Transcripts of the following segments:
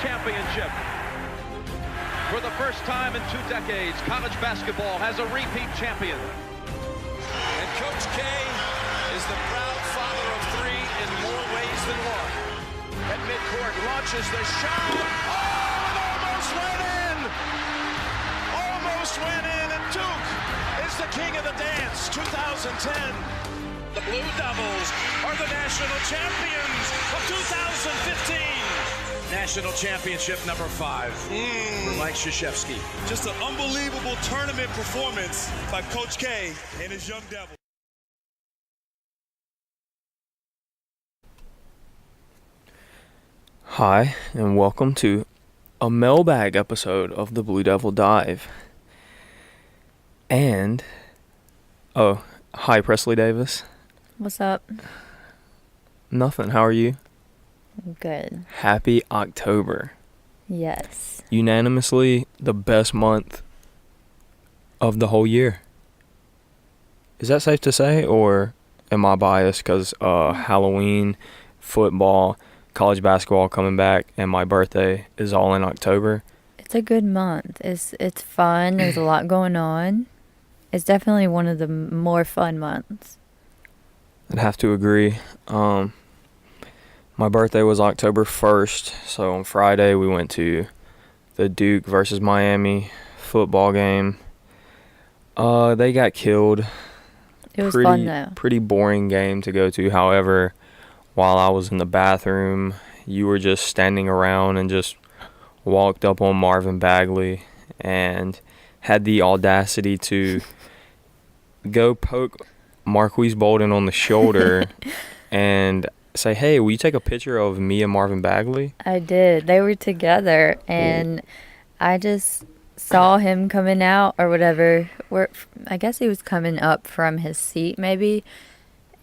championship. For the first time in 2 decades, college basketball has a repeat champion. And Coach K is the proud father of 3 in more ways than one. At midcourt, launches the shot. Oh, it almost went in! Almost went in, and Duke is the king of the dance, 2010. The Blue Devils are the national champions of 2015. National championship number 5 for Mike Krzyzewski. Just an unbelievable tournament performance by Coach K and his young Devils. Hi, and welcome to a mailbag episode of the Blue Devil Dive. And, hi, Presley Davis. What's up? Nothing. How are you? Good. Happy October. Yes. Unanimously the best month of the whole year. Is that safe to say, or am I biased because Halloween, football, college basketball coming back, and my birthday is all in October? It's a good month. It's fun. There's a lot going on. It's definitely one of the more fun months. I'd have to agree. My birthday was October 1st, so on Friday we went to the Duke versus Miami football game. They got killed. It was fun, though. Pretty boring game to go to. However, while I was in the bathroom, you were just standing around and just walked up on Marvin Bagley and had the audacity to go poke Marquise Bolden on the shoulder and say, "Hey, will you take a picture of me and Marvin Bagley?" I did. They were together, and I just saw him coming out or whatever. I guess he was coming up from his seat maybe,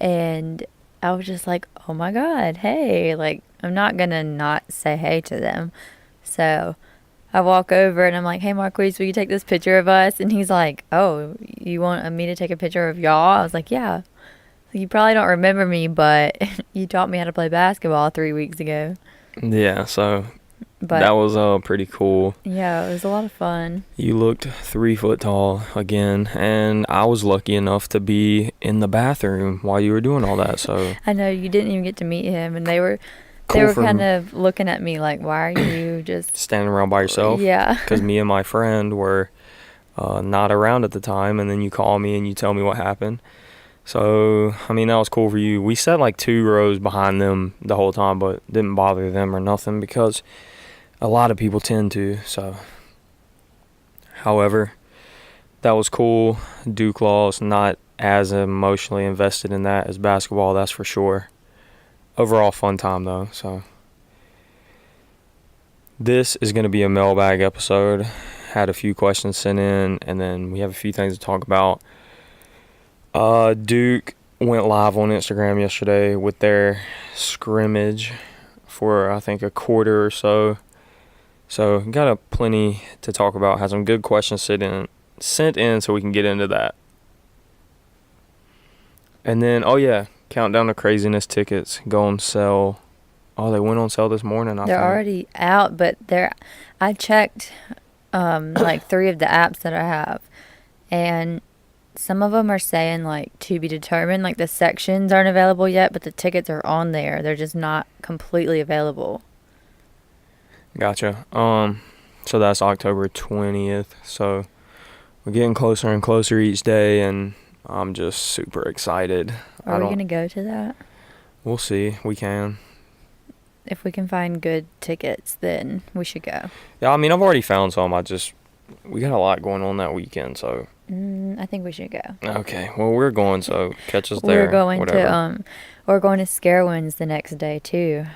and I was just like, oh my God, hey, like, I'm not going to not say hey to them. So I walk over and I'm like, hey, Marquise, will you take this picture of us? And he's like, oh, you want me to take a picture of y'all? I was like, yeah. You probably don't remember me, but you taught me how to play basketball 3 weeks ago. Yeah, so that was pretty cool. Yeah, it was a lot of fun. You looked 3 foot tall again, and I was lucky enough to be in the bathroom while you were doing all that. So I know you didn't even get to meet him, and they were kind of looking at me like, why are you just standing around by yourself? Yeah, because me and my friend were not around at the time, and then you call me and you tell me what happened. So, I mean, that was cool for you. We sat like 2 rows behind them the whole time, but didn't bother them or nothing because a lot of people tend to. So, however, that was cool. Duke lost, not as emotionally invested in that as basketball, that's for sure. Overall fun time though. So, this is going to be a mailbag episode. Had a few questions sent in, and then we have a few things to talk about. Duke went live on Instagram yesterday with their scrimmage for, I think, a quarter or so. So, got plenty to talk about. Had some good questions sent in so we can get into that. And then, Countdown to Craziness tickets go on sale. Oh, they went on sale this morning, I think. They're already out, but I checked like 3 of the apps that I have, and some of them are saying, like, to be determined. Like, the sections aren't available yet, but the tickets are on there. They're just not completely available. Gotcha. So that's October 20th. So we're getting closer and closer each day, and I'm just super excited. Are we going to go to that? We'll see. We can. If we can find good tickets, then we should go. Yeah, I mean, I've already found some. We got a lot going on that weekend, so I think we should go. Okay, well, we're going, so catch us there. We're going to Scarewinds the next day too.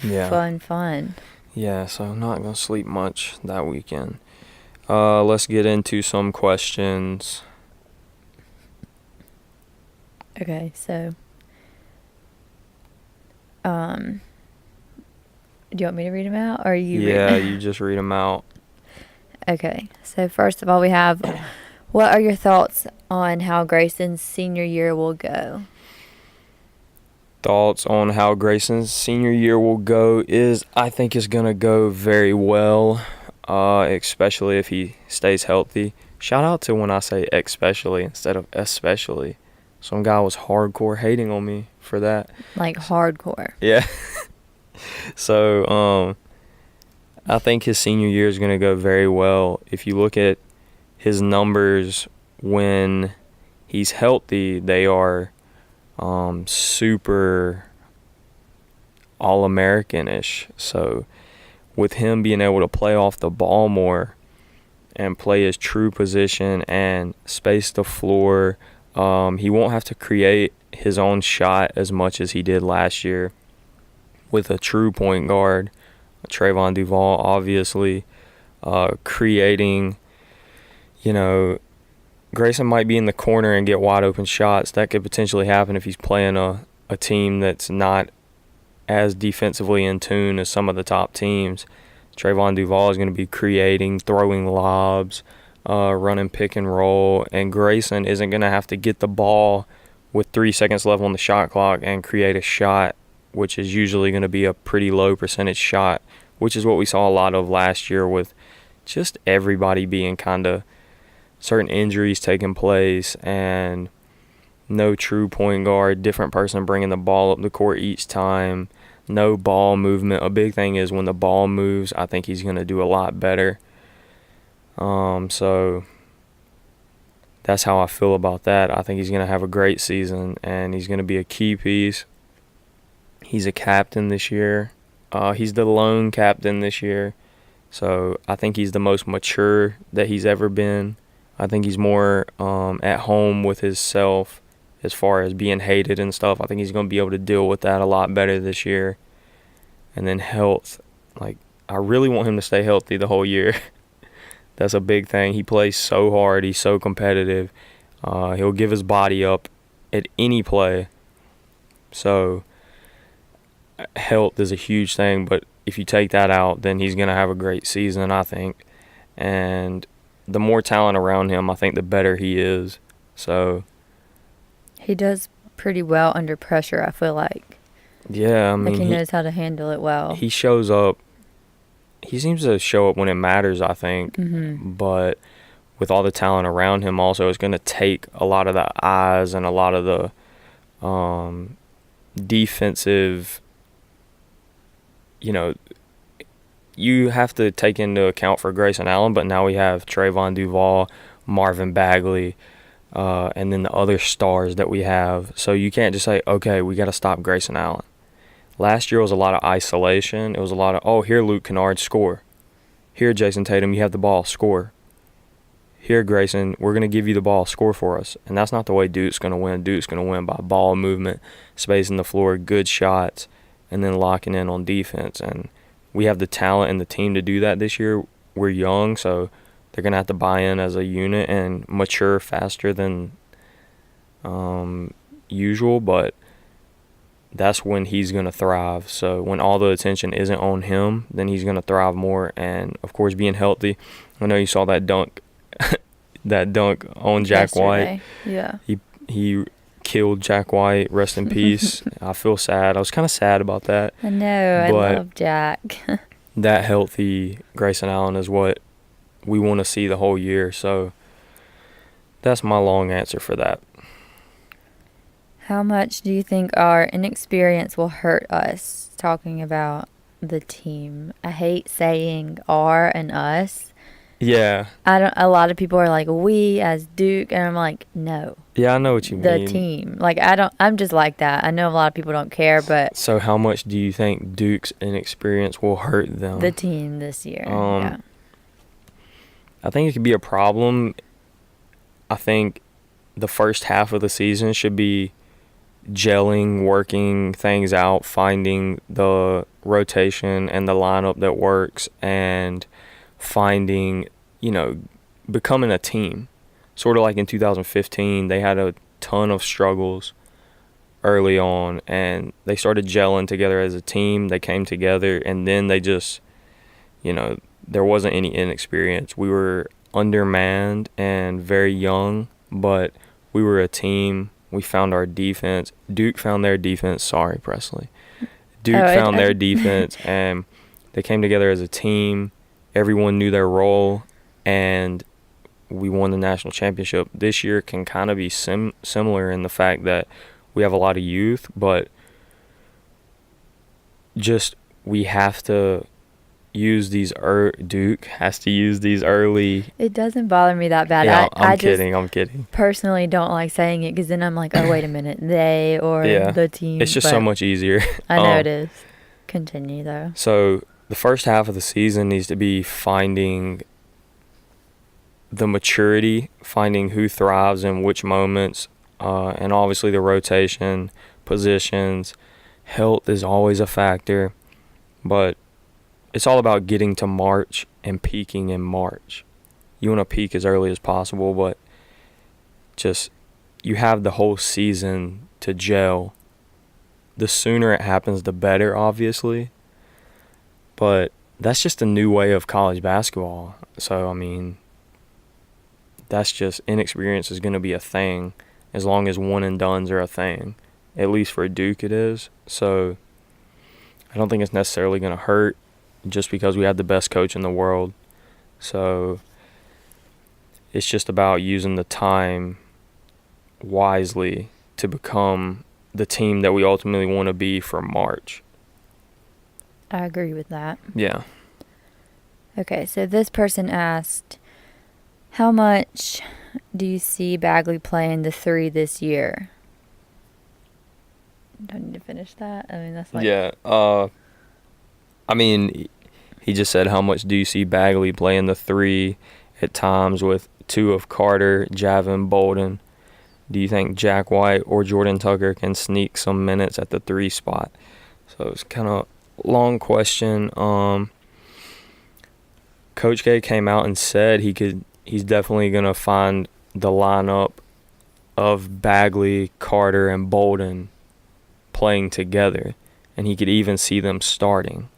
Yeah. Fun. Yeah, so I'm not gonna sleep much that weekend. Let's get into some questions. Okay, so do you want me to read them out, or are you? Yeah, you just read them out. Okay, so first of all, we have, what are your thoughts on how Grayson's senior year will go? thoughts on how Grayson's senior year will go is I think it's going to go very well, especially if he stays healthy. Shout out to when I say especially instead of especially. Some guy was hardcore hating on me for that. Like hardcore. Yeah. So I think his senior year is going to go very well. If you look at his numbers when he's healthy, they are super All-American-ish. So with him being able to play off the ball more and play his true position and space the floor, he won't have to create his own shot as much as he did last year with a true point guard, Trayvon Duval, obviously, creating, Grayson might be in the corner and get wide open shots. That could potentially happen if he's playing a team that's not as defensively in tune as some of the top teams. Trayvon Duval is going to be creating, throwing lobs, running pick and roll, and Grayson isn't going to have to get the ball with 3 seconds left on the shot clock and create a shot, which is usually going to be a pretty low percentage shot, which is what we saw a lot of last year with just everybody being kind of certain injuries taking place and no true point guard, different person bringing the ball up the court each time, no ball movement. A big thing is when the ball moves, I think he's going to do a lot better. So that's how I feel about that. I think he's going to have a great season, and he's going to be a key piece. He's a captain this year. He's the lone captain this year. So I think he's the most mature that he's ever been. I think he's more at home with himself as far as being hated and stuff. I think he's going to be able to deal with that a lot better this year. And then health. I really want him to stay healthy the whole year. That's a big thing. He plays so hard. He's so competitive. He'll give his body up at any play. So health is a huge thing. But if you take that out, then he's going to have a great season, I think. And the more talent around him, I think the better he is. So he does pretty well under pressure, I feel like. Yeah, I mean, he knows how to handle it well. He shows up. He seems to show up when it matters, I think. Mm-hmm. But with all the talent around him also, it's going to take a lot of the eyes and a lot of the defensive, you have to take into account for Grayson Allen, but now we have Trayvon Duval, Marvin Bagley, and then the other stars that we have. So you can't just say, okay, we got to stop Grayson Allen. Last year was a lot of isolation. It was a lot of, here, Luke Kennard, score. Here, Jason Tatum, you have the ball, score. Here, Grayson, we're going to give you the ball, score for us. And that's not the way Duke's going to win. Duke's going to win by ball movement, spacing the floor, good shots, and then locking in on defense. And we have the talent and the team to do that this year. We're young, so they're going to have to buy in as a unit and mature faster than usual, but that's when he's going to thrive. So when all the attention isn't on him, then he's going to thrive more. And, of course, being healthy. I know you saw that dunk on Jack White. Yeah. He killed Jack White. Rest in peace. I feel sad. I was kind of sad about that. I know. I love Jack. That healthy Grayson Allen is what we want to see the whole year. So that's my long answer for that. How much do you think our inexperience will hurt us, talking about the team? I hate saying our and us. Yeah. A lot of people are like, we as Duke, and I'm like, no. Yeah, I know what you mean. The team. I'm just like that. I know a lot of people don't care, but. So how much do you think Duke's inexperience will hurt them? The team this year. Yeah. I think it could be a problem. I think the first half of the season should be gelling, working things out, finding the rotation and the lineup that works, and finding, becoming a team. Sort of like in 2015, they had a ton of struggles early on, and they started gelling together as a team. They came together, and then they just, there wasn't any inexperience. We were undermanned and very young, but we were a team We found our defense. Duke found their defense. Sorry, Presley. Duke found their defense, and they came together as a team. Everyone knew their role, and we won the national championship. This year can kind of be similar in the fact that we have a lot of youth, but just we have to use these Duke has to use these early. It doesn't bother me that bad. Yeah, I'm just kidding. Personally don't like saying it because then I'm like, oh, wait a minute. They or the team. It's just so much easier. I know it is. Continue, though. So the first half of the season needs to be finding the maturity, finding who thrives in which moments, and obviously the rotation, positions. Health is always a factor, but it's all about getting to March and peaking in March. You want to peak as early as possible, but just you have the whole season to gel. The sooner it happens, the better, obviously. But that's just a new way of college basketball. So, I mean, that's just inexperience is going to be a thing as long as one and dones are a thing. At least for Duke it is. So, I don't think it's necessarily going to hurt just because we have the best coach in the world. So it's just about using the time wisely to become the team that we ultimately want to be for March. I agree with that. Yeah. Okay, so this person asked, how much do you see Bagley playing the 3 this year? Do I need to finish that? I mean, that's like... Yeah. I mean, he just said, how much do you see Bagley playing the 3 at times with 2 of Carter, Javin, Bolden? Do you think Jack White or Jordan Tucker can sneak some minutes at the 3 spot? So it's kind of long question. Coach K came out and said he's definitely going to find the lineup of Bagley, Carter, and Bolden playing together, and he could even see them starting.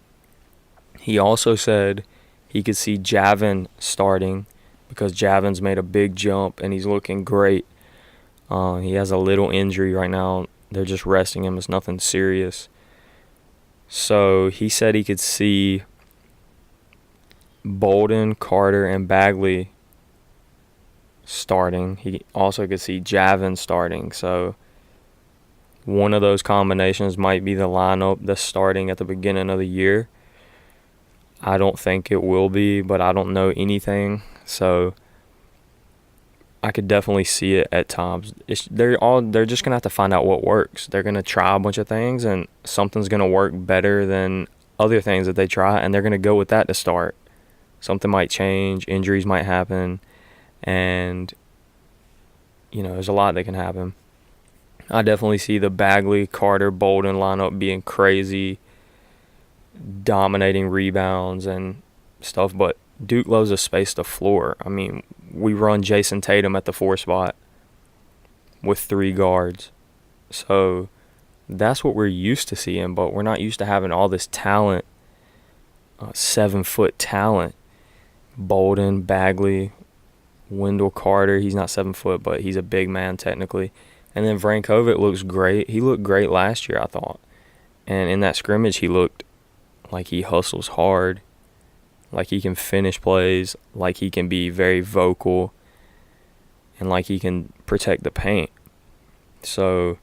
He also said he could see Javin starting because Javin's made a big jump and he's looking great. He has a little injury right now. They're just resting him. It's nothing serious. So he said he could see Bolden, Carter, and Bagley starting. He also could see Javin starting. So one of those combinations might be the lineup that's starting at the beginning of the year. I don't think it will be, but I don't know anything. So I could definitely see it at times. They're just going to have to find out what works. They're going to try a bunch of things, and something's going to work better than other things that they try, and they're going to go with that to start. Something might change, injuries might happen, and, there's a lot that can happen. I definitely see the Bagley, Carter, Bolden lineup being crazy, dominating rebounds and stuff, but Duke loves to space the floor. I mean, we run Jason Tatum at the 4 spot with 3 guards. So that's what we're used to seeing, but we're not used to having all this talent, 7-foot talent. Bolden, Bagley, Wendell Carter, he's not 7 foot, but he's a big man technically. And then Vrankovic looks great. He looked great last year, I thought. And in that scrimmage, he looked like he hustles hard, like he can finish plays, like he can be very vocal, and like he can protect the paint. So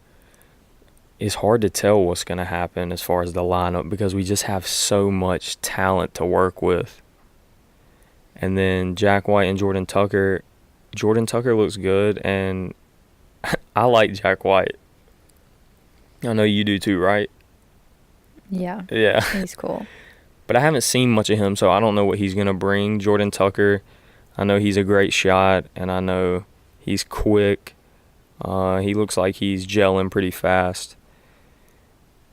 it's hard to tell what's going to happen as far as the lineup because we just have so much talent to work with. And then Jack White and Jordan Tucker. Jordan Tucker looks good, and I like Jack White. I know you do too, right? Yeah. Yeah. He's cool. But I haven't seen much of him, so I don't know what he's going to bring. Jordan Tucker, I know he's a great shot, and I know he's quick. He looks like he's gelling pretty fast.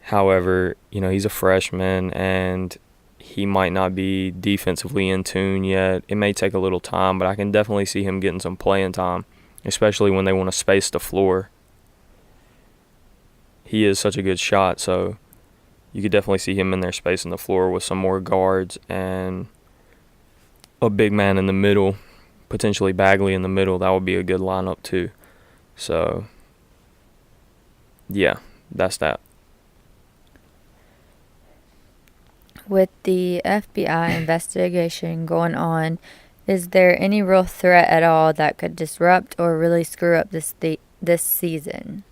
However, he's a freshman, and he might not be defensively in tune yet. It may take a little time, but I can definitely see him getting some playing time, especially when they want to space the floor. He is such a good shot, so you could definitely see him in there spacing the floor with some more guards and a big man in the middle, potentially Bagley in the middle. That would be a good lineup too. So Yeah, that's that. With the FBI investigation going on, is there any real threat at all that could disrupt or really screw up this season?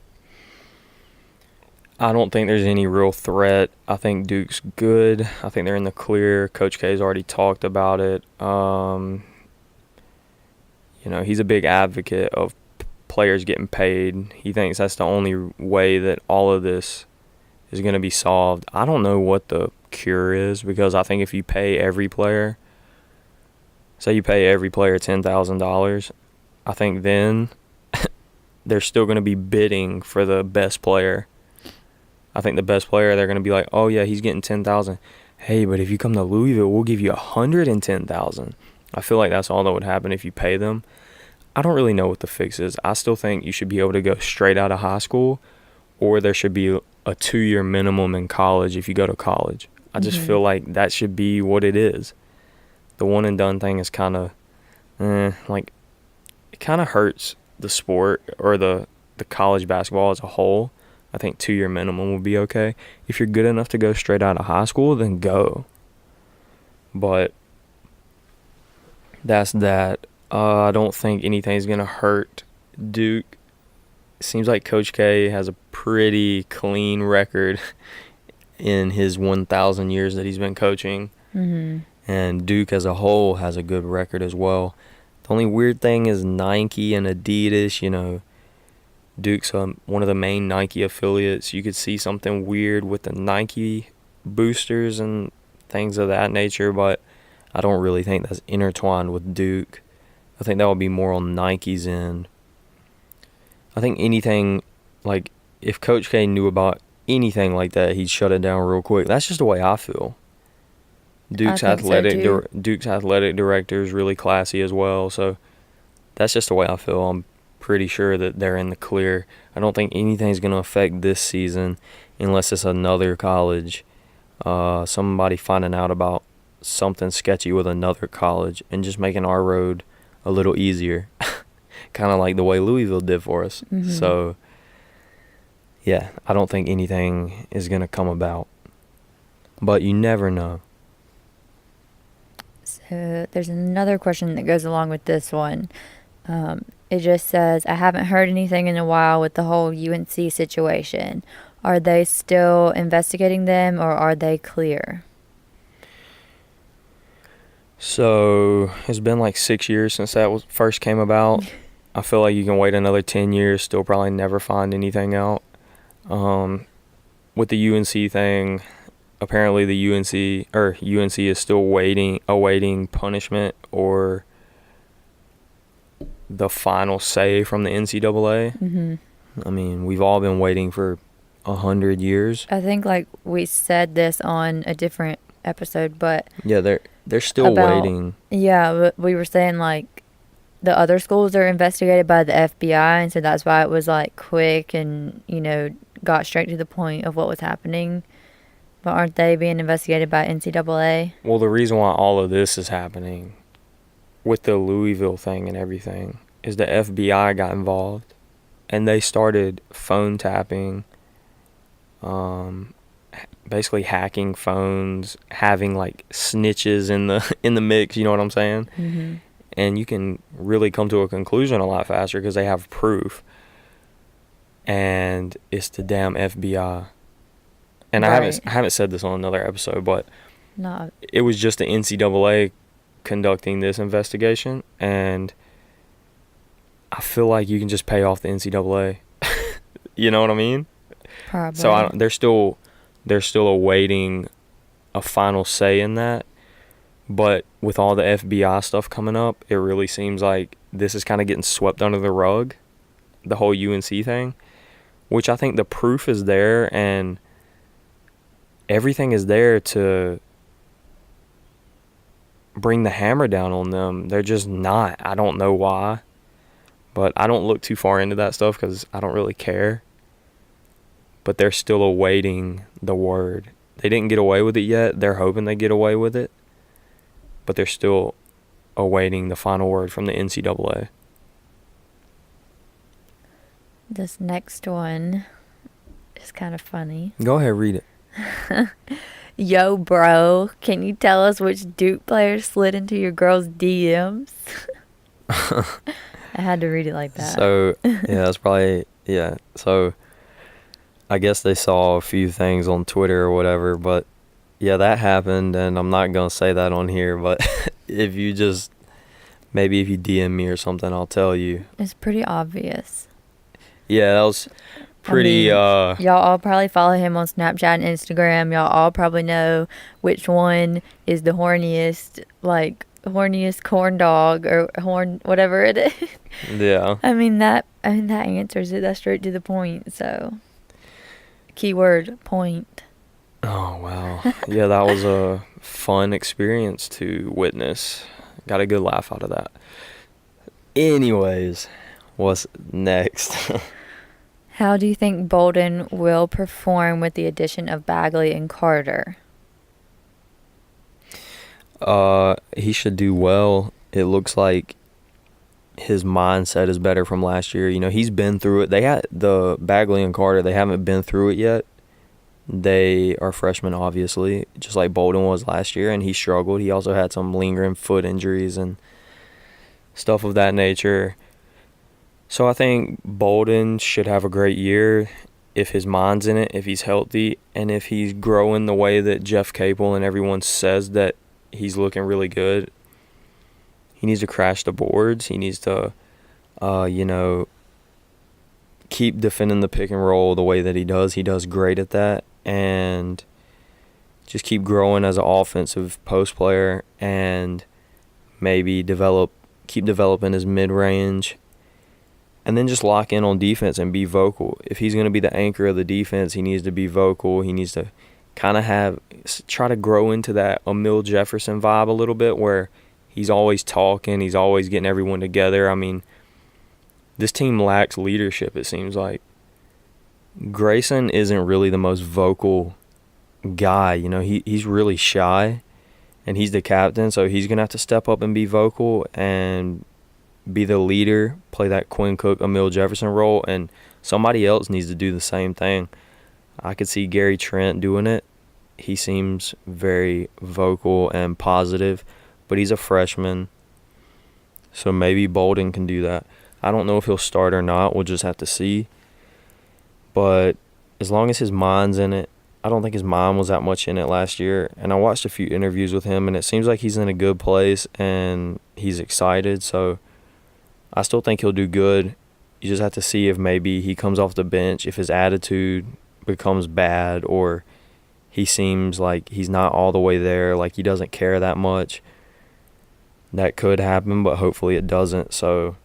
I don't think there's any real threat. I think Duke's good. I think they're in the clear. Coach K's already talked about it. He's a big advocate of players getting paid. He thinks that's the only way that all of this is going to be solved. I don't know what the cure is, because I think if you pay every player, say you pay every player $10,000, I think then they're still going to be bidding for the best player. I think the best player, they're going to be like, oh yeah, he's getting $10,000. Hey, but if you come to Louisville, we'll give you $110,000. I feel like that's all that would happen if you pay them. I don't really know what the fix is. I still think you should be able to go straight out of high school, or there should be a 2-year minimum in college if you go to college. I just feel like that should be what it is. The one and done thing is kind of, it kind of hurts the sport or the college basketball as a whole. I think 2-year minimum will be okay. If you're good enough to go straight out of high school, then go. But that's that. I don't think anything's going to hurt Duke. It seems like Coach K has a pretty clean record in his 1,000 years that he's been coaching. Mm-hmm. And Duke as a whole has a good record as well. The only weird thing is Nike and Adidas. Duke's one of the main Nike affiliates. You could see something weird with the Nike boosters and things of that nature, but I don't really think that's intertwined with Duke. I think that would be more on Nike's end. I think anything, like, if Coach K knew about anything like that, he'd shut it down real quick. That's just the way I feel. Duke's athletic director is really classy as well, so that's just the way I feel. I'm pretty sure that they're in the clear. I don't think anything's going to affect this season unless it's another college. Somebody finding out about something sketchy with another college and just making our road a little easier. Kind of like the way Louisville did for us. Mm-hmm. So, yeah, I don't think anything is going to come about. But you never know. So there's another question that goes along with this one. It just says, I haven't heard anything in a while with the whole UNC situation. Are they still investigating them, or are they clear? So it's been like 6 years since that first came about. I feel like you can wait another 10 years, still probably never find anything out. With the UNC thing, apparently the UNC is still awaiting punishment or the final say from the NCAA. Mm-hmm. I mean, we've all been waiting for 100 years. I think we said this on a different episode, but yeah, they're still waiting. Yeah, but we were saying the other schools are investigated by the FBI, and so that's why it was quick and got straight to the point of what was happening. But aren't they being investigated by NCAA? Well, the reason why all of this is happening with the Louisville thing and everything is the FBI got involved, and they started phone tapping, basically hacking phones, having snitches in the mix. You know what I'm saying? Mm-hmm. And you can really come to a conclusion a lot faster because they have proof. And it's the damn FBI. And right. I haven't said this on another episode, but it was just the NCAA conducting this investigation, and I feel like you can just pay off the NCAA. You know what I mean? Probably. So they're still awaiting a final say in that. But with all the FBI stuff coming up, it really seems like this is kind of getting swept under the rug, the whole UNC thing, which I think the proof is there and everything is there to bring the hammer down on them. They're just not. I don't know why, but I don't look too far into that stuff because I don't really care. But they're still awaiting the word. They didn't get away with it yet. They're hoping they get away with it. But they're still awaiting the final word from the NCAA. This next one is kind of funny. Go ahead, read it. Yo, bro, can you tell us which Duke player slid into your girl's DMs? I had to read it like that. So, yeah, that's probably, yeah. So, I guess they saw a few things on Twitter or whatever, but yeah, that happened, and I'm not going to say that on here, but if you just, maybe if you DM me or something, I'll tell you. It's pretty obvious. Yeah, that was pretty, y'all all probably follow him on Snapchat and Instagram. Y'all all probably know which one is the horniest corn dog or whatever it is. yeah. I mean that answers it. That's straight to the point. So, keyword point. Oh, wow. Yeah, that was a fun experience to witness. Got a good laugh out of that. Anyways, what's next? How do you think Bolden will perform with the addition of Bagley and Carter? He should do well. It looks like his mindset is better from last year. You know, he's been through it. They had the Bagley and Carter, they haven't been through it yet. They are freshmen, obviously, just like Bolden was last year, and he struggled. He also had some lingering foot injuries and stuff of that nature. So I think Bolden should have a great year if his mind's in it, if he's healthy, and if he's growing the way that Jeff Capel and everyone says that he's looking really good. He needs to crash the boards. He needs to, keep defending the pick and roll the way that he does. He does great at that. And just keep growing as an offensive post player and maybe keep developing his mid-range. And then just lock in on defense and be vocal. If he's going to be the anchor of the defense, he needs to be vocal. He needs to kind of try to grow into that Emil Jefferson vibe a little bit where he's always talking. He's always getting everyone together. I mean, this team lacks leadership, it seems like. Grayson isn't really the most vocal guy. You know, he's really shy, and he's the captain, so he's going to have to step up and be vocal and be the leader, play that Quinn Cook, Emil Jefferson role, and somebody else needs to do the same thing. I could see Gary Trent doing it. He seems very vocal and positive, but he's a freshman, so maybe Bolden can do that. I don't know if he'll start or not. We'll just have to see. But as long as his mind's in it, I don't think his mind was that much in it last year. And I watched a few interviews with him, and it seems like he's in a good place and he's excited. So I still think he'll do good. You just have to see if maybe he comes off the bench, if his attitude becomes bad, or he seems like he's not all the way there, like he doesn't care that much. That could happen, but hopefully it doesn't. So,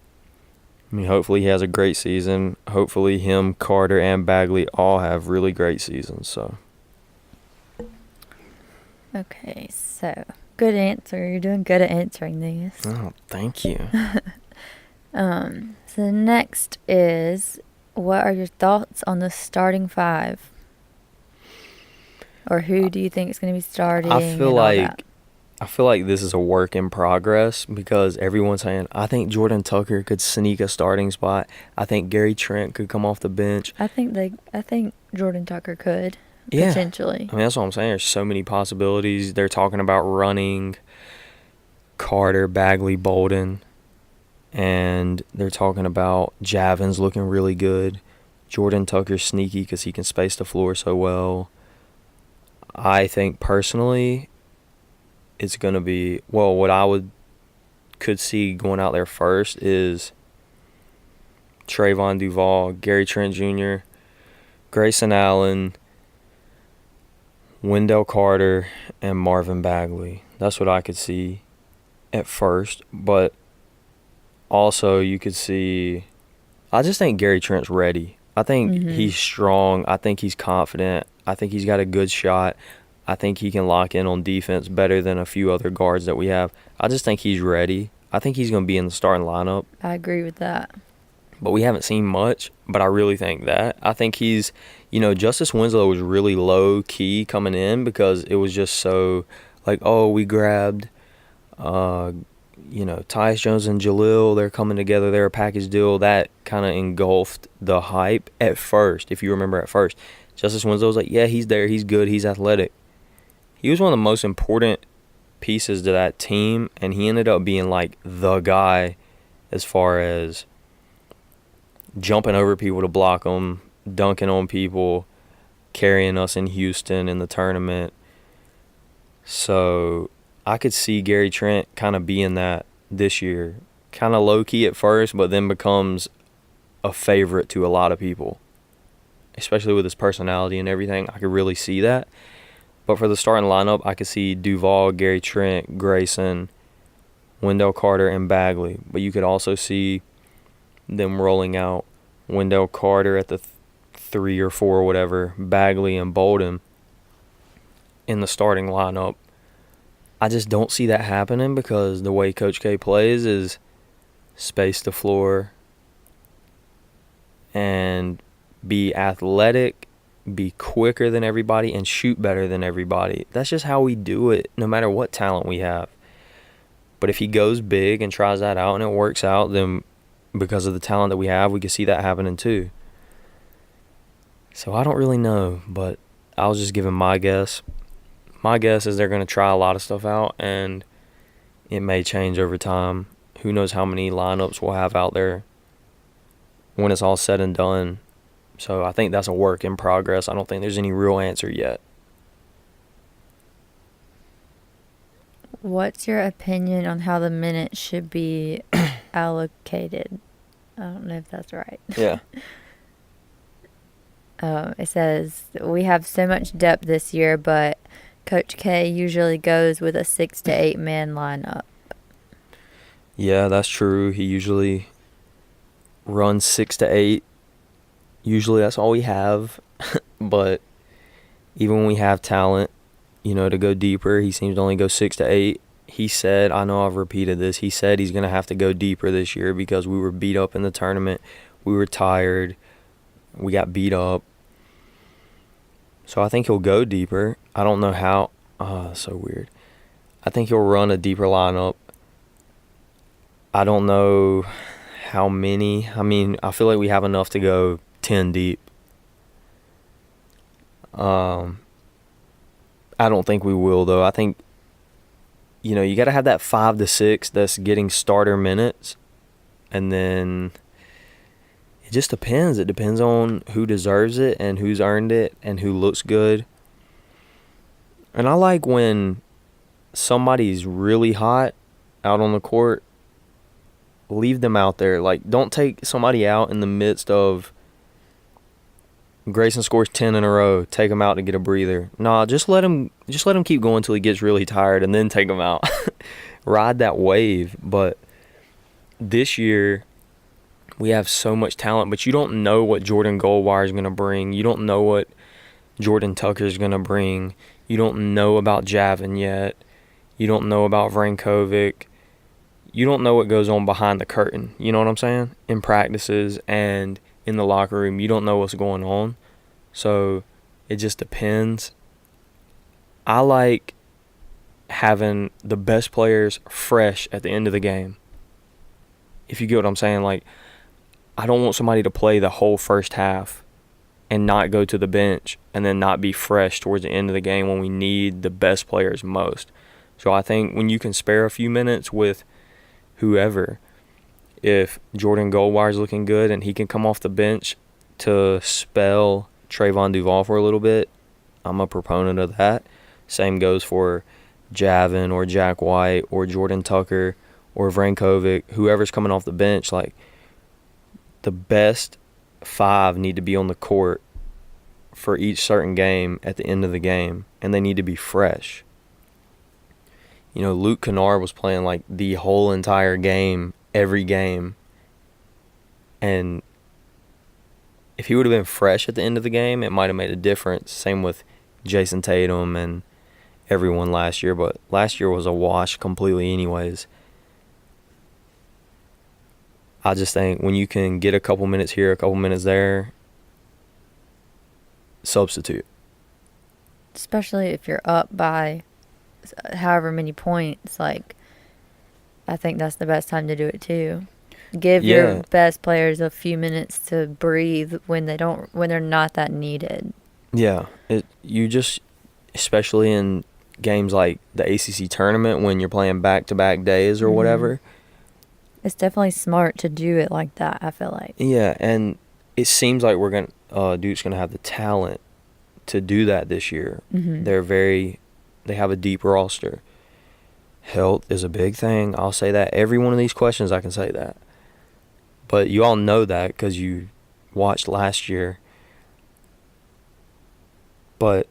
I mean, hopefully he has a great season. Hopefully him, Carter, and Bagley all have really great seasons. So. Okay, so good answer. You're doing good at answering these. Oh, thank you. So next is, what are your thoughts on the starting five? Or who do you think is going to be starting? I feel like this is a work in progress because everyone's saying, I think Jordan Tucker could sneak a starting spot. I think Gary Trent could come off the bench. I think Jordan Tucker could, potentially. I mean, that's what I'm saying. There's so many possibilities. They're talking about running Carter, Bagley, Bolden, and they're talking about Javins looking really good. Jordan Tucker's sneaky because he can space the floor so well. I think personally it's going to be, well, what I could see going out there first is Trayvon Duval, Gary Trent Jr., Grayson Allen, Wendell Carter, and Marvin Bagley. That's what I could see at first. But also you could see, I just think Gary Trent's ready. I think he's strong. I think he's confident. I think he's got a good shot. I think he can lock in on defense better than a few other guards that we have. I just think he's ready. I think he's going to be in the starting lineup. I agree with that. But we haven't seen much, but I really think that. I think he's, Justice Winslow was really low-key coming in because it was just so, like, oh, we grabbed, Tyus Jones and Jalil, they're coming together, they're a package deal. That kind of engulfed the hype at first, if you remember at first. Justice Winslow's like, yeah, he's there, he's good, he's athletic. He was one of the most important pieces to that team, and he ended up being like the guy as far as jumping over people to block them, dunking on people, carrying us in Houston in the tournament. So I could see Gary Trent kind of being that this year. Kind of low-key at first, but then becomes a favorite to a lot of people, especially with his personality and everything. I could really see that. But for the starting lineup, I could see Duval, Gary Trent, Grayson, Wendell Carter, and Bagley. But you could also see them rolling out Wendell Carter at the 3 or 4 or whatever, Bagley and Bolden in the starting lineup. I just don't see that happening because the way Coach K plays is space the floor and be athletic, be quicker than everybody, and shoot better than everybody. That's just how we do it, no matter what talent we have. But if he goes big and tries that out and it works out, then because of the talent that we have, we can see that happening too. So I don't really know, but I was just giving my guess. My guess is they're going to try a lot of stuff out, and it may change over time. Who knows how many lineups we'll have out there when it's all said and done. So I think that's a work in progress. I don't think there's any real answer yet. What's your opinion on how the minutes should be allocated? I don't know if that's right. Yeah. It says, we have so much depth this year, but Coach K usually goes with a 6 to 8 man lineup. Yeah, that's true. He usually runs 6 to 8. Usually that's all we have. But even when we have talent, to go deeper, he seems to only go 6 to 8. He said, I know I've repeated this, he said he's going to have to go deeper this year because we were beat up in the tournament. We were tired. We got beat up. So I think he'll go deeper. I don't know how. So weird. I think he'll run a deeper lineup. I don't know how many. I mean, I feel like we have enough to go 10 deep. I don't think we will, though. I think, you got to have that 5 to 6 that's getting starter minutes. And then it just depends. It depends on who deserves it and who's earned it and who looks good. And I like when somebody's really hot out on the court, leave them out there. Like, don't take somebody out in the midst of Grayson scores 10 in a row, take him out to get a breather. Nah, just let him keep going until he gets really tired and then take him out. Ride that wave. But this year we have so much talent, but you don't know what Jordan Goldwire is going to bring. You don't know what Jordan Tucker is going to bring. You don't know about Javin yet. You don't know about Vrankovic. You don't know what goes on behind the curtain. You know what I'm saying? In practices and in the locker room, you don't know what's going on. So it just depends. I like having the best players fresh at the end of the game. If you get what I'm saying, like, I don't want somebody to play the whole first half and not go to the bench and then not be fresh towards the end of the game when we need the best players most. So I think when you can spare a few minutes with whoever, if Jordan Goldwire's looking good and he can come off the bench to spell Trayvon Duval for a little bit, I'm a proponent of that. Same goes for Javin or Jack White or Jordan Tucker or Vrankovic, whoever's coming off the bench. Like, the best 5 need to be on the court for each certain game at the end of the game, and they need to be fresh. Luke Kennard was playing like the whole entire game, every game. And if he would have been fresh at the end of the game, it might have made a difference. Same with Jason Tatum and everyone last year. But last year was a wash completely anyways. I just think when you can get a couple minutes here, a couple minutes there, substitute. Especially if you're up by however many points, like, I think that's the best time to do it too. Give your best players a few minutes to breathe when they're not that needed. Yeah, especially in games like the ACC tournament when you're playing back-to-back days or whatever. It's definitely smart to do it like that, I feel like. Yeah, and it seems like Duke's gonna have the talent to do that this year. They have a deep roster. Health is a big thing. I'll say that every one of these questions I can say that. But you all know that because you watched last year. But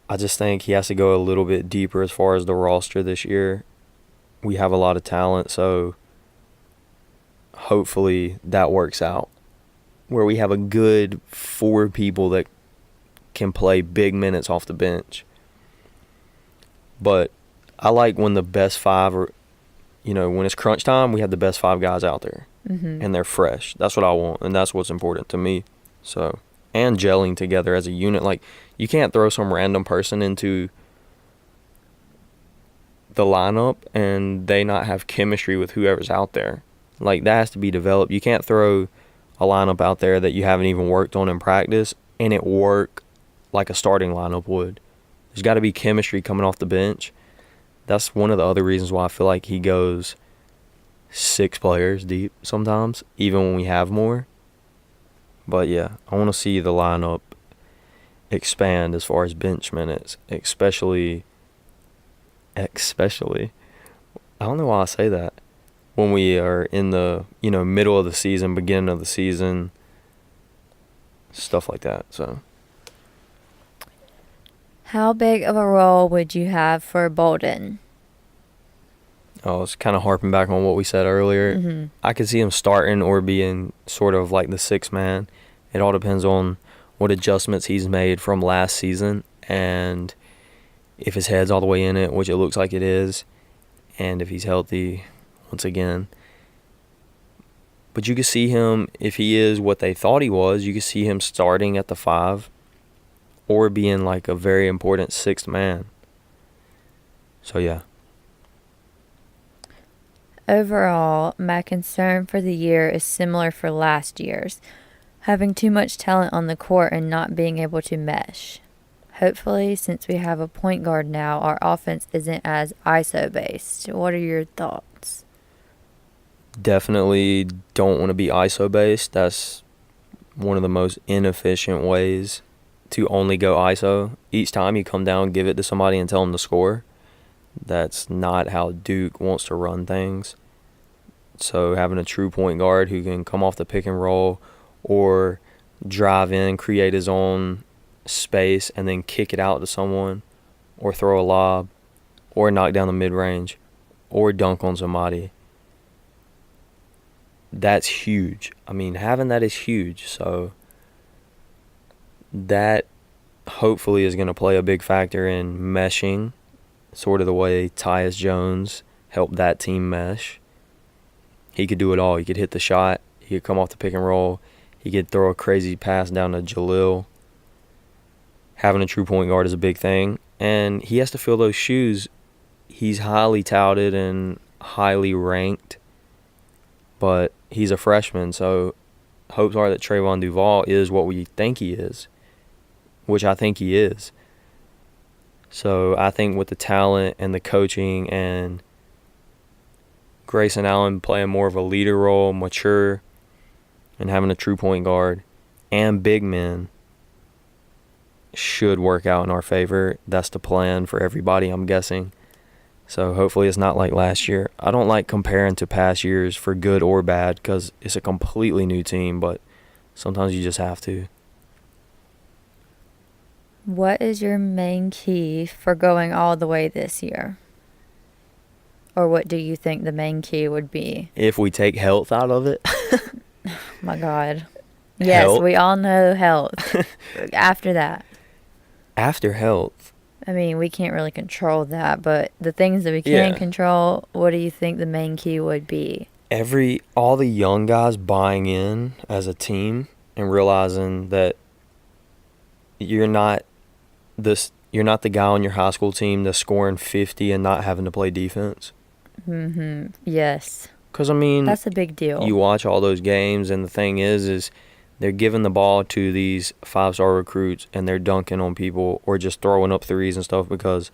I just think he has to go a little bit deeper as far as the roster this year. We have a lot of talent, so hopefully that works out. Where we have a good 4 people that can play big minutes off the bench. But I like when the best 5 are, when it's crunch time, we have the best 5 guys out there. And they're fresh. That's what I want, and that's what's important to me. So, and gelling together as a unit. Like, you can't throw some random person into the lineup and they not have chemistry with whoever's out there. Like, that has to be developed. You can't throw a lineup out there that you haven't even worked on in practice and it work like a starting lineup would. There's got to be chemistry coming off the bench. That's one of the other reasons why I feel like he goes 6 players deep sometimes, even when we have more. But yeah, I want to see the lineup expand as far as bench minutes, especially I don't know why I say that. When we are in the, middle of the season, beginning of the season, stuff like that. So, how big of a role would you have for Bolden? I was kind of harping back on what we said earlier. I could see him starting or being sort of like the 6th man. It all depends on what adjustments he's made from last season and if his head's all the way in it, which it looks like it is, and if he's healthy once again. But you could see him, if he is what they thought he was, you could see him starting at the 5 or being like a very important 6th man. So, yeah. Overall, my concern for the year is similar for last year's, having too much talent on the court and not being able to mesh. Hopefully, since we have a point guard now, our offense isn't as ISO-based. What are your thoughts? Definitely don't want to be ISO-based. That's one of the most inefficient ways to only go ISO. Each time you come down, give it to somebody and tell them to score. That's not how Duke wants to run things. So having a true point guard who can come off the pick and roll or drive in, create his own space, and then kick it out to someone or throw a lob or knock down the mid-range or dunk on somebody. That's huge. I mean, having that is huge. So that hopefully is going to play a big factor in meshing, sort of the way Tyus Jones helped that team mesh. He could do it all. He could hit the shot. He could come off the pick and roll. He could throw a crazy pass down to Jalil. Having a true point guard is a big thing. And he has to fill those shoes. He's highly touted and highly ranked. But he's a freshman, so hopes are that Trayvon Duval is what we think he is, which I think he is. So I think with the talent and the coaching and Grayson Allen playing more of a leader role, mature, and having a true point guard and big men should work out in our favor. That's the plan for everybody, I'm guessing. So hopefully it's not like last year. I don't like comparing to past years for good or bad because it's a completely new team, but sometimes you just have to. What is your main key for going all the way this year? Or what do you think the main key would be? If we take health out of it. Oh my God. Yes, Health? we all know health. After that. After health. I mean, we can't really control that, but the things that we can control, what do you think the main key would be? All the young guys buying in as a team and realizing that you're not the guy on your high school team that's scoring 50 and not having to play defense. Yes. Because, I mean, that's a big deal. You watch all those games, and the thing is they're giving the ball to these 5-star recruits and they're dunking on people or just throwing up threes and stuff because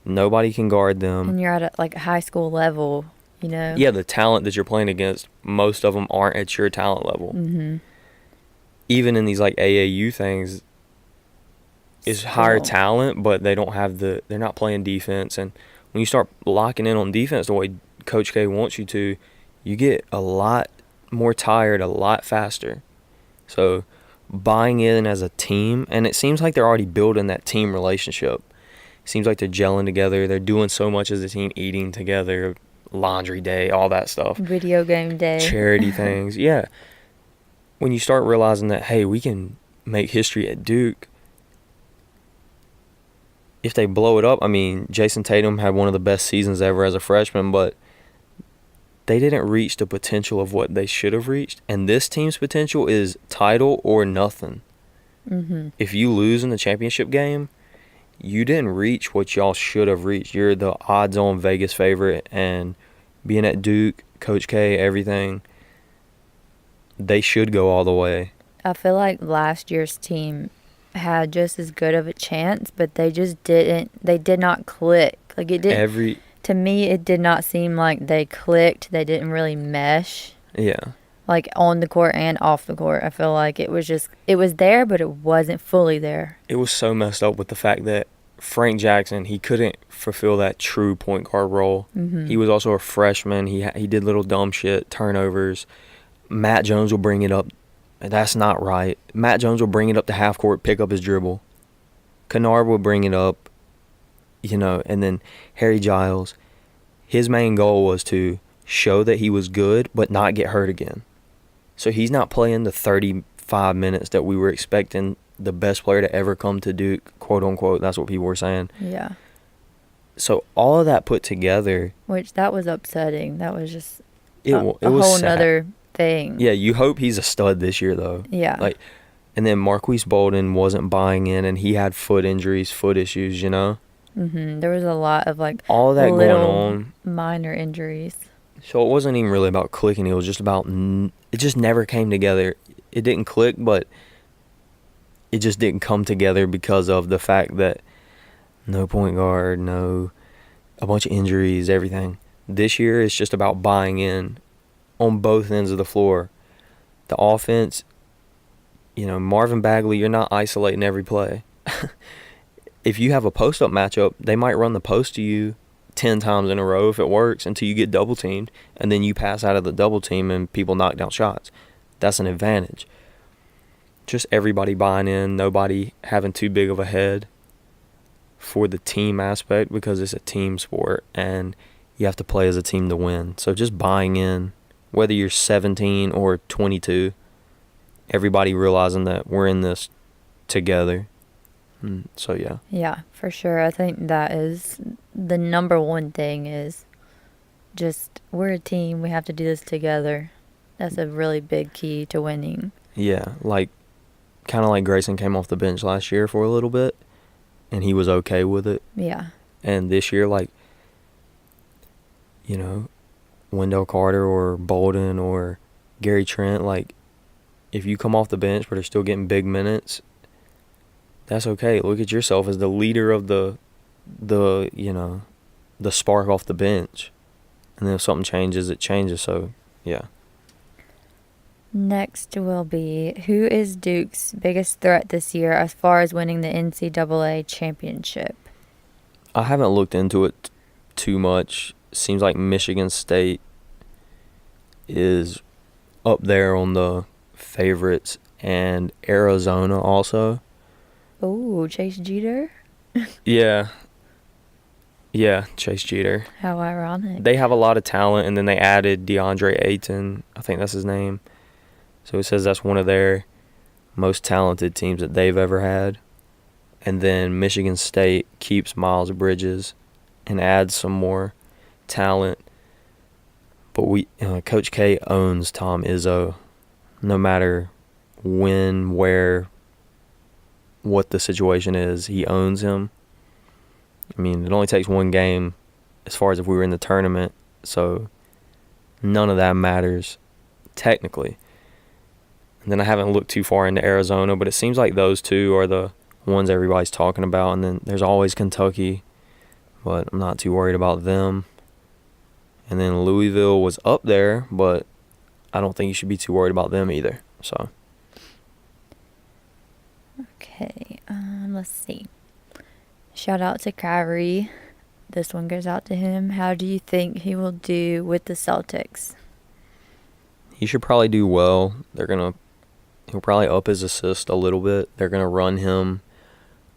nobody can guard them. And you're at a high school level, you know. Yeah, the talent that you're playing against, most of them aren't at your talent level. Mm-hmm. Even in these AAU things, it's higher talent, but they don't have they're not playing defense. And when you start locking in on defense the way Coach K wants you to, you get a lot more tired a lot faster. So buying in as a team, and it seems like they're already building that team relationship. It seems like they're gelling together. They're doing so much as a team, eating together, laundry day, all that stuff. Video game day. Charity things, yeah. When you start realizing that, hey, we can make history at Duke, if they blow it up, I mean, Jason Tatum had one of the best seasons ever as a freshman, but they didn't reach the potential of what they should have reached. And this team's potential is title or nothing. Mm-hmm. If you lose in the championship game, you didn't reach what y'all should have reached. You're the odds-on Vegas favorite, and being at Duke, Coach K, everything, they should go all the way. I feel like last year's team had just as good of a chance, but they just didn't. They did not click. Like it didn't. To me, it did not seem like they clicked. They didn't really mesh. Yeah. Like on the court and off the court. I feel like it was there, but it wasn't fully there. It was so messed up with the fact that Frank Jackson, he couldn't fulfill that true point guard role. Mm-hmm. He was also a freshman. He did little dumb shit, turnovers. Matt Jones will bring it up. That's not right. Matt Jones will bring it up to half court, pick up his dribble. Kennard will bring it up, and then Harry Giles. His main goal was to show that he was good but not get hurt again. So he's not playing the 35 minutes that we were expecting the best player to ever come to Duke, quote unquote. That's what people were saying. Yeah. So all of that put together. Which that was upsetting. That was just a whole sad. nother thing. Yeah, you hope he's a stud this year though. Yeah. And then Marquise Bolden wasn't buying in, and he had foot injuries, foot issues, Mm-hmm. There was a lot of all of that going on, minor injuries. So it wasn't even really about clicking. It was just about it just never came together. It didn't click, but it just didn't come together because of the fact that no point guard, a bunch of injuries, everything. This year it's just about buying in on both ends of the floor. The offense, Marvin Bagley, you're not isolating every play. If you have a post-up matchup, they might run the post to you 10 times in a row if it works until you get double-teamed, and then you pass out of the double team and people knock down shots. That's an advantage. Just everybody buying in, nobody having too big of a head for the team aspect because it's a team sport and you have to play as a team to win. So just buying in, whether you're 17 or 22, everybody realizing that we're in this together. So, yeah. Yeah, for sure. I think that is the number one thing is just we're a team. We have to do this together. That's a really big key to winning. Yeah, kind of like Grayson came off the bench last year for a little bit, and he was okay with it. Yeah. And this year, Wendell Carter or Bolden or Gary Trent, if you come off the bench but are still getting big minutes, that's okay. Look at yourself as the leader of the spark off the bench. And then if something changes, it changes. So, yeah. Next will be, who is Duke's biggest threat this year as far as winning the NCAA championship? I haven't looked into it too much. Seems like Michigan State is up there on the favorites, and Arizona also. Oh, Chase Jeter? Yeah, Chase Jeter. How ironic. They have a lot of talent, and then they added DeAndre Ayton. I think that's his name. So it says that's one of their most talented teams that they've ever had. And then Michigan State keeps Miles Bridges and adds some more talent. But Coach K owns Tom Izzo, no matter when, where, what the situation is. He owns him. I mean, it only takes one game as far as if we were in the tournament, so none of that matters technically. And then I haven't looked too far into Arizona, but it seems like those two are the ones everybody's talking about. And then there's always Kentucky, but I'm not too worried about them. And then Louisville was up there, but I don't think you should be too worried about them either. So. Okay, let's see. Shout out to Kyrie. This one goes out to him. How do you think he will do with the Celtics? He should probably do well. He'll probably up his assist a little bit. They're gonna run him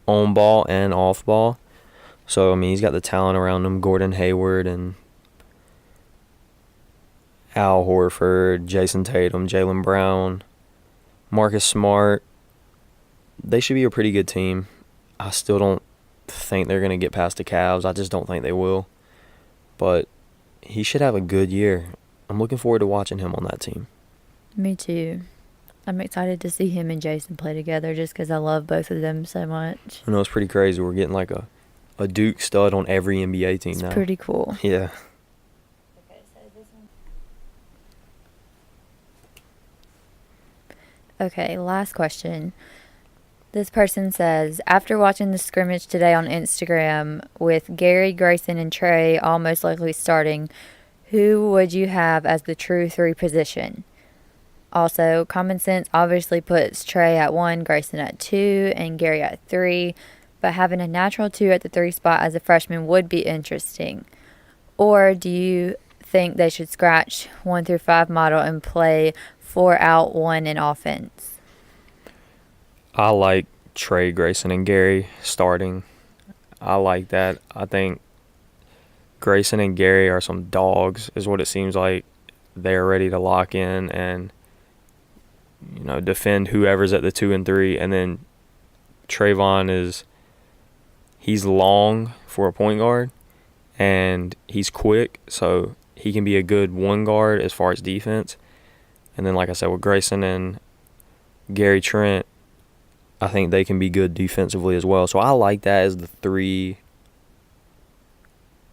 on ball and off ball. So I mean, he's got the talent around him. Gordon Hayward and Al Horford, Jason Tatum, Jaylen Brown, Marcus Smart. They should be a pretty good team. I still don't think they're going to get past the Cavs. I just don't think they will. But he should have a good year. I'm looking forward to watching him on that team. Me too. I'm excited to see him and Jason play together just because I love both of them so much. I know, it's pretty crazy. We're getting like a Duke stud on every NBA team now. It's pretty cool. Yeah. Okay, last question. This person says, after watching the scrimmage today on Instagram with Gary, Grayson, and Trey all most likely starting, who would you have as the true 3 position? Also, common sense obviously puts Trey at 1, Grayson at 2, and Gary at 3, but having a natural 2 at the 3 spot as a freshman would be interesting. Or do you think they should scratch 1 through 5 model and play 4 out, 1 in offense? I like Trey, Grayson, and Gary starting. I like that. I think Grayson and Gary are some dogs, is what it seems like. They're ready to lock in and, defend whoever's at the 2 and 3. And then Trayvon he's long for a point guard, and he's quick, so he can be a good 1 guard as far as defense. And then, like I said, with Grayson and Gary Trent, I think they can be good defensively as well. So I like that as the 3,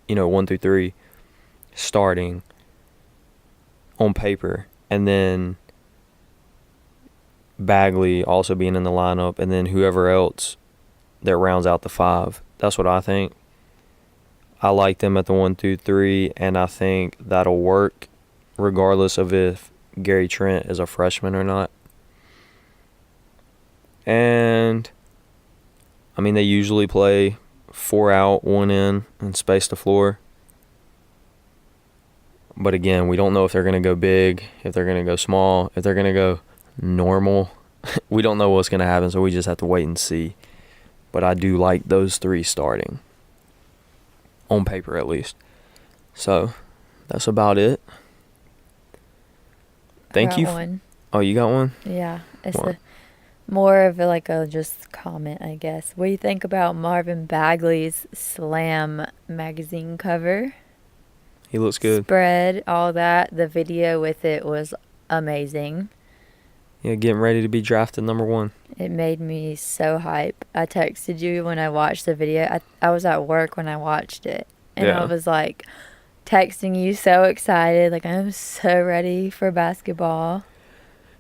1 through 3 starting on paper. And then Bagley also being in the lineup, and then whoever else that rounds out the 5. That's what I think. I like them at the 1 through 3, and I think that'll work regardless of if Gary Trent is a freshman or not. And I mean, they usually play 4 out, 1 in, and space the floor. But again, we don't know if they're going to go big, if they're going to go small, if they're going to go normal. We don't know what's going to happen, so we just have to wait and see. But I do like those 3 starting, on paper at least. So that's about it. Thank you. One. Oh, you got one? Yeah, it's more of a just comment, I guess. What do you think about Marvin Bagley's Slam magazine cover? He looks good. Spread, all that. The video with it was amazing. Yeah, getting ready to be drafted number 1. It made me so hype. I texted you when I watched the video. I was at work when I watched it. And I was texting you so excited. I'm so ready for basketball.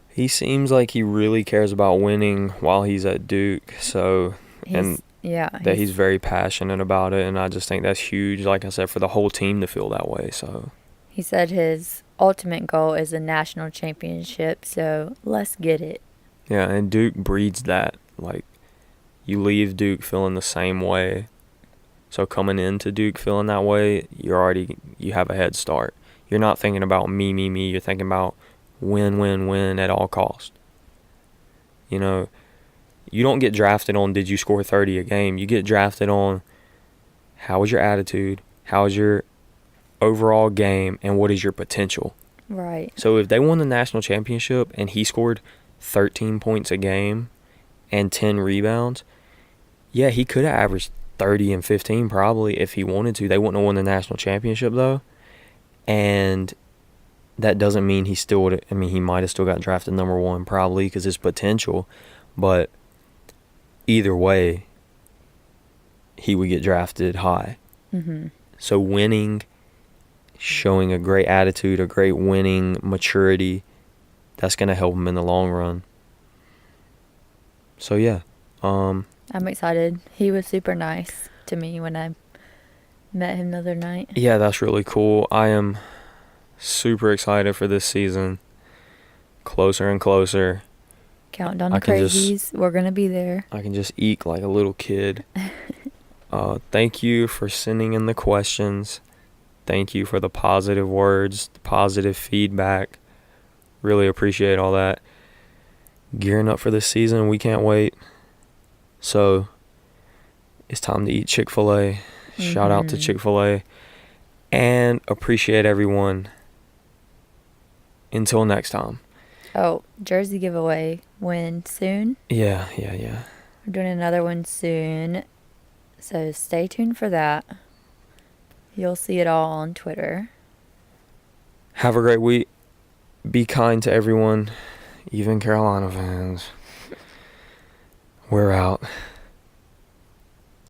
He seems like he really cares about winning while he's at Duke. So, he's very passionate about it. And I just think that's huge, like I said, for the whole team to feel that way. So he said his ultimate goal is a national championship. So let's get it. Yeah, and Duke breeds that. You leave Duke feeling the same way. So coming into Duke feeling that way, you have a head start. You're not thinking about me. You're thinking about win at all costs. You don't get drafted on did you score 30 a game. You get drafted on how was your attitude, how was your overall game, and what is your potential. Right. So if they won the national championship and he scored 13 points a game and 10 rebounds, yeah, he could have averaged 30 and 15 probably if he wanted to. They wouldn't have won the national championship though. And that doesn't mean he still would have, he might have still got drafted number 1 probably because his potential. But either way, he would get drafted high. Mm-hmm. So winning, showing a great attitude, a great winning maturity that's going to help him in the long run. So, yeah. I'm excited. He was super nice to me when I met him the other night. Yeah, that's really cool. I am super excited for this season. Closer and closer. Count down the crazies. We're going to be there. I can just eat like a little kid. Thank you for sending in the questions. Thank you for the positive words, the positive feedback. Really appreciate all that. Gearing up for this season. We can't wait. So, it's time to eat Chick-fil-A. Shout out to Chick-fil-A. And appreciate everyone. Until next time. Oh, jersey giveaway. When? Soon? Yeah. We're doing another one soon. So stay tuned for that. You'll see it all on Twitter. Have a great week. Be kind to everyone, even Carolina fans. We're out.